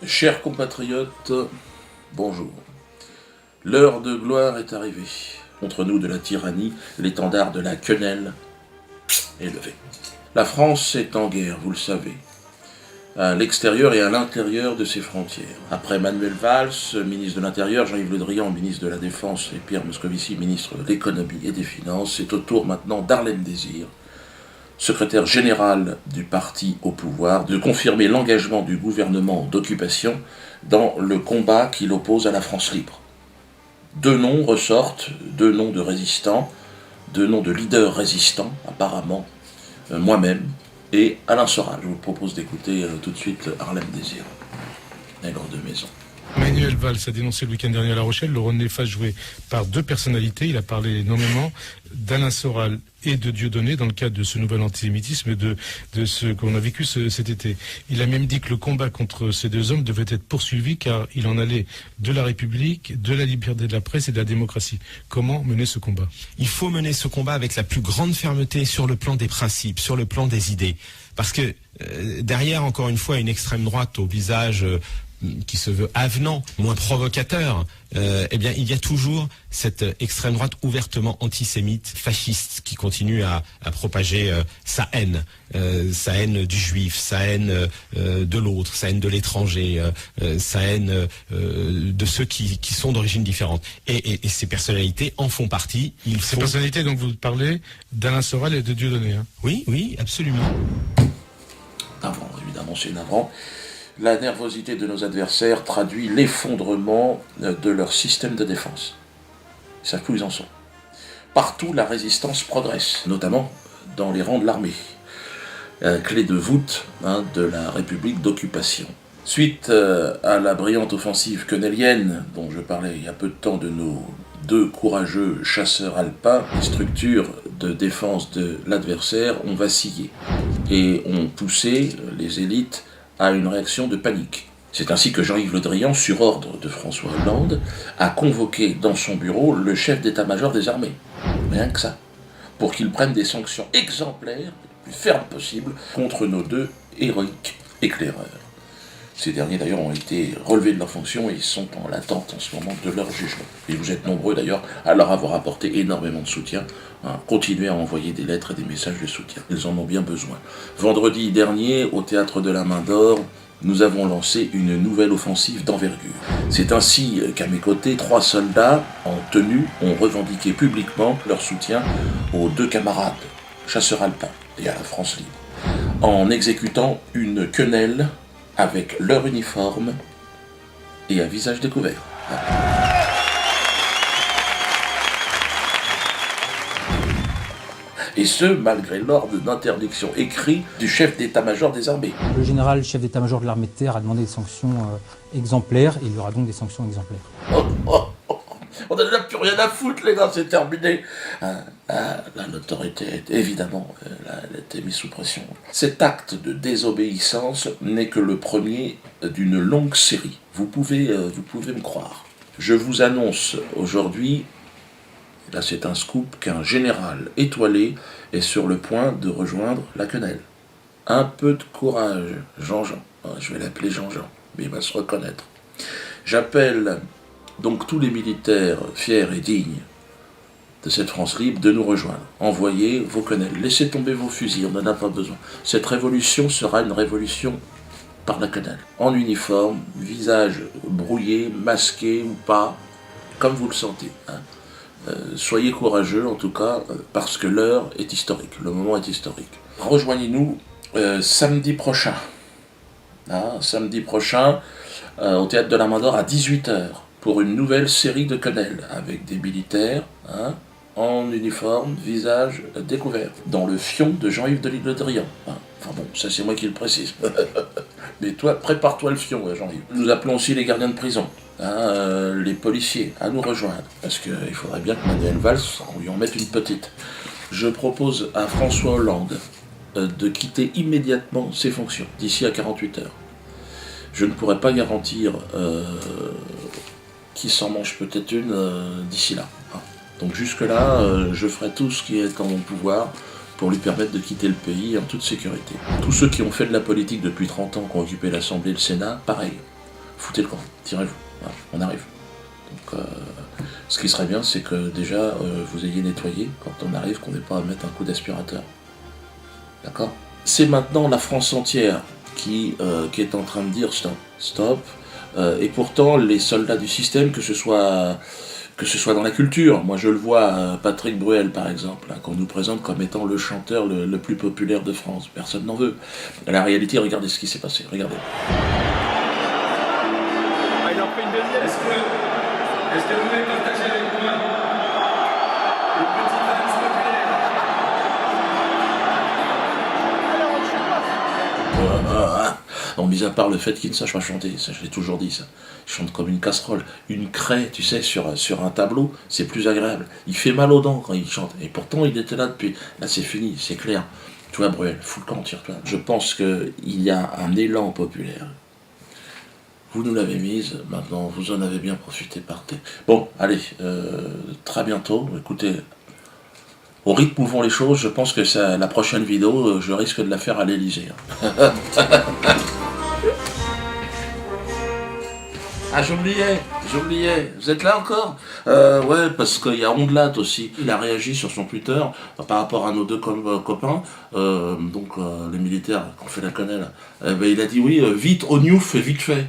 Chers compatriotes, bonjour. L'heure de gloire est arrivée. Contre nous de la tyrannie, l'étendard de la quenelle est levé. La France est en guerre, vous le savez, à l'extérieur et à l'intérieur de ses frontières. Après Manuel Valls, ministre de l'Intérieur, Jean-Yves Le Drian, ministre de la Défense, et Pierre Moscovici, ministre de l'Économie et des Finances, c'est au tour maintenant d'Harlem Désir, secrétaire général du parti au pouvoir, de confirmer l'engagement du gouvernement d'occupation dans le combat qui l'oppose à la France libre. Deux noms ressortent, deux noms de résistants, deux noms de leaders résistants, apparemment, moi-même et Alain Soral. Je vous propose d'écouter tout de suite Harlem Désir, nègre de maison. Manuel Valls a dénoncé le week-end dernier à La Rochelle le rôle néfaste joué par deux personnalités. Il a parlé nommément d'Alain Soral et de Dieudonné dans le cadre de ce nouvel antisémitisme et de ce qu'on a vécu cet été. Il a même dit que le combat contre ces deux hommes devait être poursuivi car il en allait de la République, de la liberté de la presse et de la démocratie. Comment mener ce combat ? Il faut mener ce combat avec la plus grande fermeté sur le plan des principes, sur le plan des idées. Parce que derrière, encore une fois, une extrême droite au visage qui se veut avenant, moins provocateur, eh bien, il y a toujours cette extrême droite ouvertement antisémite, fasciste, qui continue à propager sa haine du juif, sa haine de l'autre, sa haine de l'étranger, sa haine de ceux qui sont d'origine différente. Et ces personnalités en font partie. Ces personnalités dont vous parlez, d'Alain Soral et de Dieudonné. Hein. Oui, absolument. Navrant, évidemment, c'est navrant. La nervosité de nos adversaires traduit l'effondrement de leur système de défense. Ils savent plus où ils en sont. Partout, la résistance progresse, notamment dans les rangs de l'armée, clé de voûte de la République d'occupation. Suite à la brillante offensive quenellienne, dont je parlais il y a peu de temps de nos deux courageux chasseurs alpins, les structures de défense de l'adversaire ont vacillé et ont poussé les élites à une réaction de panique. C'est ainsi que Jean-Yves Le Drian, sur ordre de François Hollande, a convoqué dans son bureau le chef d'état-major des armées. Rien que ça. Pour qu'il prenne des sanctions exemplaires, les plus fermes possibles, contre nos deux héroïques éclaireurs. Ces derniers d'ailleurs ont été relevés de leurs fonctions et sont en attente en ce moment de leur jugement. Et vous êtes nombreux d'ailleurs à leur avoir apporté énormément de soutien. Continuez à envoyer des lettres et des messages de soutien. Ils en ont bien besoin. Vendredi dernier, au Théâtre de la Main d'Or, nous avons lancé une nouvelle offensive d'envergure. C'est ainsi qu'à mes côtés, 3 soldats en tenue ont revendiqué publiquement leur soutien aux 2 camarades, chasseurs alpins et à la France libre, en exécutant une quenelle avec leur uniforme et à visage découvert. Et ce, malgré l'ordre d'interdiction écrit du chef d'état-major des armées. Le général chef d'état-major de l'armée de terre a demandé des sanctions exemplaires, et il y aura donc des sanctions exemplaires. On n'a plus rien à foutre, les gars, c'est terminé. L'autorité, évidemment, elle a été mise sous pression. Cet acte de désobéissance n'est que le premier d'une longue série. Vous pouvez me croire. Je vous annonce aujourd'hui, là c'est un scoop, qu'un général étoilé est sur le point de rejoindre la quenelle. Un peu de courage, Jean-Jean. Je vais l'appeler Jean-Jean, mais il va se reconnaître. J'appelle donc tous les militaires fiers et dignes de cette France libre de nous rejoindre. Envoyez vos quenelles, laissez tomber vos fusils, on n'en a pas besoin. Cette révolution sera une révolution par la quenelle. En uniforme, visage brouillé, masqué ou pas, comme vous le sentez. Soyez courageux en tout cas, parce que l'heure est historique, le moment est historique. Rejoignez-nous samedi prochain. Samedi prochain, au Théâtre de la Main d'Or à 18h. Pour une nouvelle série de quenelles, avec des militaires, en uniforme, visage découvert, dans le fion de Jean-Yves Le Drian. Enfin bon, ça c'est moi qui le précise. Mais toi, prépare-toi le fion, Jean-Yves. Nous appelons aussi les gardiens de prison, les policiers, à nous rejoindre, parce qu'il faudrait bien que Manuel Valls, on lui en mette une petite. Je propose à François Hollande de quitter immédiatement ses fonctions, d'ici à 48 heures. Je ne pourrais pas garantir qui s'en mange peut-être une d'ici là. Donc jusque-là, je ferai tout ce qui est en mon pouvoir pour lui permettre de quitter le pays en toute sécurité. Tous ceux qui ont fait de la politique depuis 30 ans, qui ont occupé l'Assemblée et le Sénat, pareil. foutez le camp, tirez-vous, voilà, on arrive. Donc, ce qui serait bien, c'est que déjà, vous ayez nettoyé quand on arrive, qu'on n'ait pas à mettre un coup d'aspirateur. D'accord ? C'est maintenant la France entière qui est en train de dire stop, stop. Et pourtant, les soldats du système, que ce soit dans la culture, moi je le vois, Patrick Bruel par exemple, hein, qu'on nous présente comme étant le chanteur le plus populaire de France, personne n'en veut. La réalité, regardez ce qui s'est passé, regardez. Il en fait une deuxième. Est-ce que vous voulez partager avec moi le petit dance populaire? Bon, mis à part le fait qu'il ne sache pas chanter, ça je l'ai toujours dit ça. Il chante comme une casserole. Une craie, tu sais, sur un tableau, c'est plus agréable. Il fait mal aux dents quand il chante. Et pourtant, il était là depuis. Là, c'est fini, c'est clair. Tu vois, Bruel, fous le camp, tire-toi. Je pense qu'il y a un élan populaire. Vous nous l'avez mise, maintenant vous en avez bien profité, partez. Bon, allez, très bientôt. Écoutez, au rythme où vont les choses, je pense que la prochaine vidéo, je risque de la faire à l'Elysée. Ah, j'oubliais. Vous êtes là encore? Ouais, parce qu'il y a Ondelat aussi. Il a réagi sur son Twitter par rapport à nos deux copains, les militaires qu'on fait la quenelle. Il a dit oui, vite, au Newf, vite fait.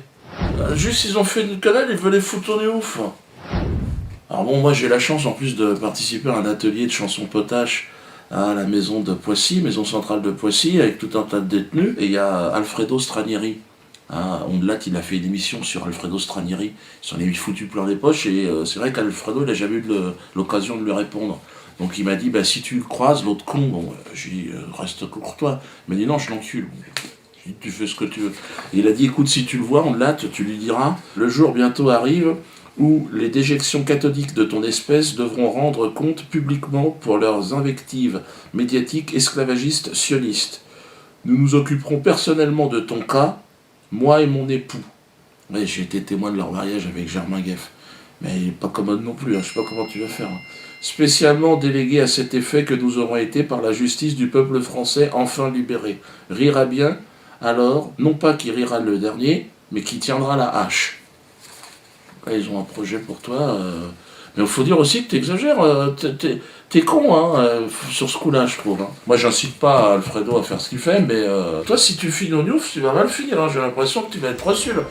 Juste, ils ont fait une quenelle, ils veulent les foutre au Newf. Alors bon, moi j'ai la chance en plus de participer à un atelier de chansons potaches à la maison de Poissy, maison centrale de Poissy, avec tout un tas de détenus. Et il y a Alfredo Stranieri. Ondelat, il a fait une émission sur Alfredo Stranieri, il s'en est foutu plein les poches, et c'est vrai qu'Alfredo, il n'a jamais eu l'occasion de lui répondre. Donc il m'a dit, si tu le croises, l'autre con, j'ai dit, reste courtois. Il m'a dit, non, je l'encule. J'ai dit, tu fais ce que tu veux. Et il a dit, écoute, si tu le vois, Ondelat, tu lui diras, le jour bientôt arrive où les déjections cathodiques de ton espèce devront rendre compte publiquement pour leurs invectives médiatiques esclavagistes sionistes. Nous nous occuperons personnellement de ton cas, moi et mon époux. Ouais, j'ai été témoin de leur mariage avec Germain Gueff. Mais il n'est pas commode non plus, je sais pas comment tu vas faire. Spécialement délégué à cet effet que nous aurons été par la justice du peuple français enfin libéré. Rira bien, alors, non pas qui rira le dernier, mais qui tiendra la hache. Ouais, ils ont un projet pour toi. Mais il faut dire aussi que tu exagères. T'es con, sur ce coup-là, je trouve. Moi, j'incite pas Alfredo à faire ce qu'il fait, mais toi, si tu finis au Newf, tu vas mal finir. J'ai l'impression que tu vas être reçu, là.